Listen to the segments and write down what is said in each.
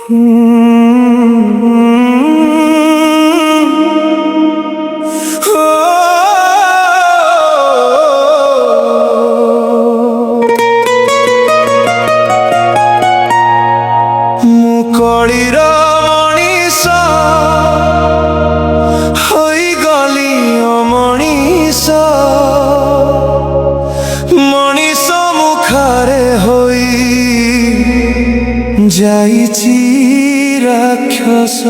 ମୁକଳିର ମଣିଷ ହୋଇଗଲି ଅମଣିଷ ମଣିଷ ମୁଖରେ ହୋଇ ଯାଇଛି ରାକ୍ଷସ।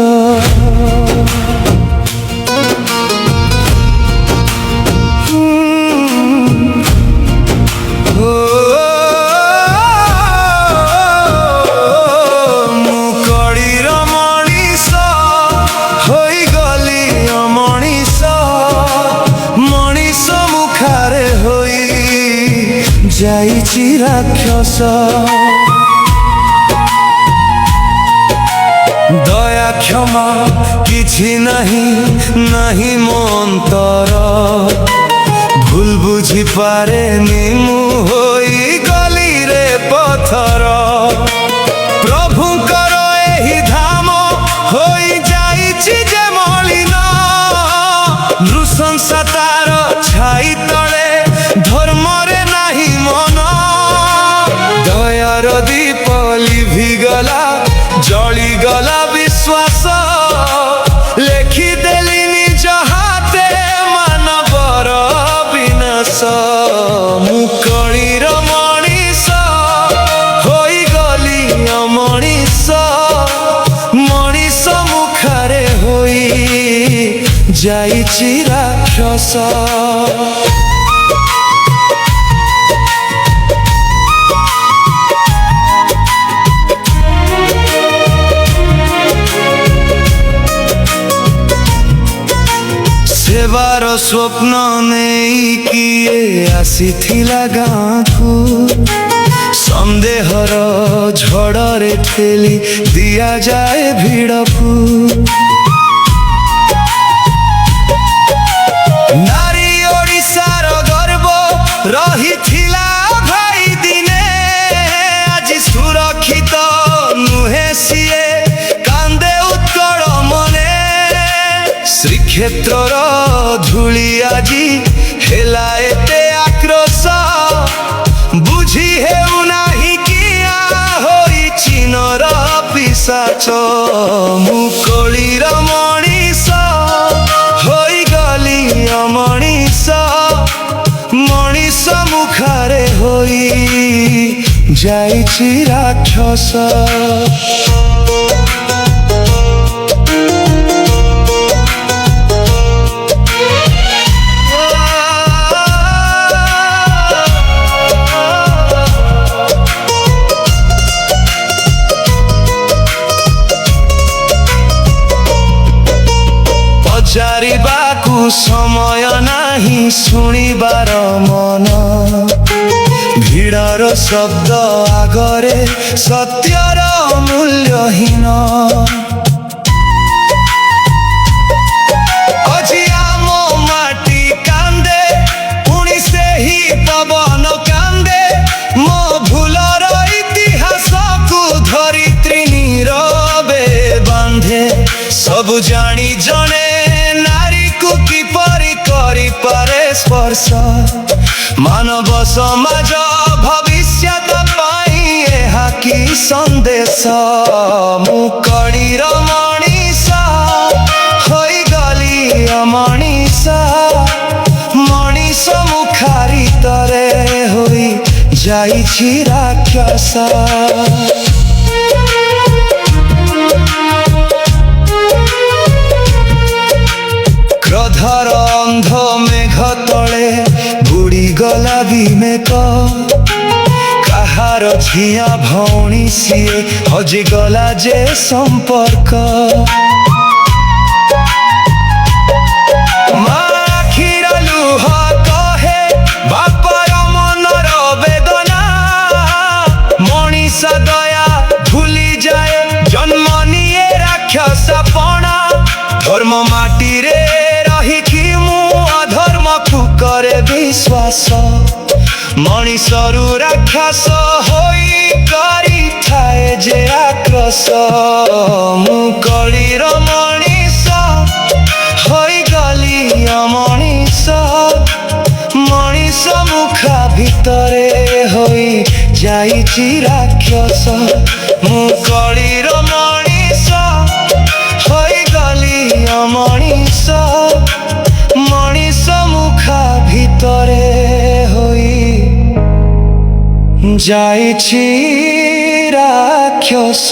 ଯାଇଛି ରାକ୍ଷସ। ଦୟା କ୍ଷମା କିଛି ନାହିଁ ନାହିଁ ମୋ ଅନ୍ତର ଭୁଲ ବୁଝିପାରେନି ମୁଁ ହୋଇଗଲି ରେ ପଥର। ପ୍ରଭୁଙ୍କର ଏହି ଧାମ ହୋଇଯାଇଛି ଯେ ମଳିନ ନୃଶଂସା ତାର ଛାଇ ତଳେ ଧର୍ମରେ ନାହିଁ ମନ। ଦୟାର ଦୀପ ଲିଭିଗଲା ଜଳିଗଲା ବିଶ୍ୱାସ ଲେଖିଦେଲି ନିଜ ହାତେ ମାନବର ବିନାଶ। ମୁକଳିର ମଣିଷ ହୋଇଗଲି ଅମଣିଷ ମଣିଷ ମୁଖରେ ହୋଇ ଯାଇଛି ରାକ୍ଷସ। ସେବାର ସ୍ୱପ୍ନ ନେଇ କିଏ ଆସିଥିଲା ଗାଁକୁ ସନ୍ଦେହର ଝଡ଼ରେ ଠେଲି ଦିଆଯାଏ ଭିଡ଼କୁ। ନାରୀ ଓଡ଼ିଶାର ଗର୍ବ ରହିଥିଲା ଭାଇ ଦିନେ ଆଜି ସୁରକ୍ଷିତ ନୁହେଁ ସିଏ କାନ୍ଦେ ଉତ୍କଳ ମନେ। ଶ୍ରୀକ୍ଷେତ୍ରର ଧୂଳି ଆଜି ହେଲା ଏତେ ଆକ୍ରୋଶ ବୁଝି ହେଉନାହିଁ କିଆ ହୋଇଛି ନର ପିଶାଚ। ମୁକଳିର ମଣିଷ ହୋଇଗଲି ଅମଣିଷ ମଣିଷ ମୁଖରେ ହୋଇ ଯାଇଛି ରାକ୍ଷସ। ପଚାରିବାକୁ ସମୟ ନାହିଁ ଶୁଣିବାର ମନ ଭିଡ଼ର ଶବ୍ଦ ଆଗରେ ସତ୍ୟର ମୂଲ୍ୟହୀନ। ଆଜି ଆମ ମାଟି କାନ୍ଦେ ପୁଣି ସେହି ପବନ କାନ୍ଦେ ମୋ ଭୁଲର ଇତିହାସକୁ ଧରିତ୍ରୀ ନୀରବେ ବାନ୍ଧେ। ସବୁ ଜାଣି ଜଣେ ନାରୀକୁ କିପରି କରିପାରେ ସ୍ପର୍ଶ ମାନବ ସମାଜ ଭବିଷ୍ୟତ ପାଇଁ ଏହା କି ସନ୍ଦେଶ। ମୁକଳିର ମଣିଷ ହୋଇଗଲି ଅମଣିଷ ମଣିଷ ମୁଖାରିତରେ ହୋଇ ଯାଇଛି ରାକ୍ଷସ। କ୍ରୋଧର ଅନ୍ଧ ମେଘ ତଳେ ବୁଡ଼ିଗଲା ବିମେକ କାହାର ଝିଅ ଭଉଣୀ ସିଏ ହଜିଗଲା ଯେ ସମ୍ପର୍କ। ମା ଆଖିର ଲୁହ କହେ ବାପର ମନର ବେଦନା ମଣିଷ ଦୟା ଭୁଲିଯାଏ ଜନ୍ମ ନିଏ ରାକ୍ଷସ ପଣା। ଧର୍ମ ମାଟିରେ ରହିକି ମୁଁ ଅଧର୍ମକୁ କରେ ବିଶ୍ୱାସ ମଣିଷରୁ ରାକ୍ଷସ ହୋଇ କରି ଥାଏ ଯେ ଆକ୍ରୋଶ ମୁଁ କଳିର ମଣିଷ ହୋଇଗଲି ଅମଣିଷ ମଣିଷ ମୁଖା ଭିତରେ ହୋଇ ଯାଇଛି ରାକ୍ଷସ ମୁଁ କଳିର ମଣିଷ ହୋଇଗଲି ଅମଣିଷ ମଣିଷ ମୁଖା ଭିତରେ ହୋଇ ଯାଇଛି ରାକ୍ଷସ।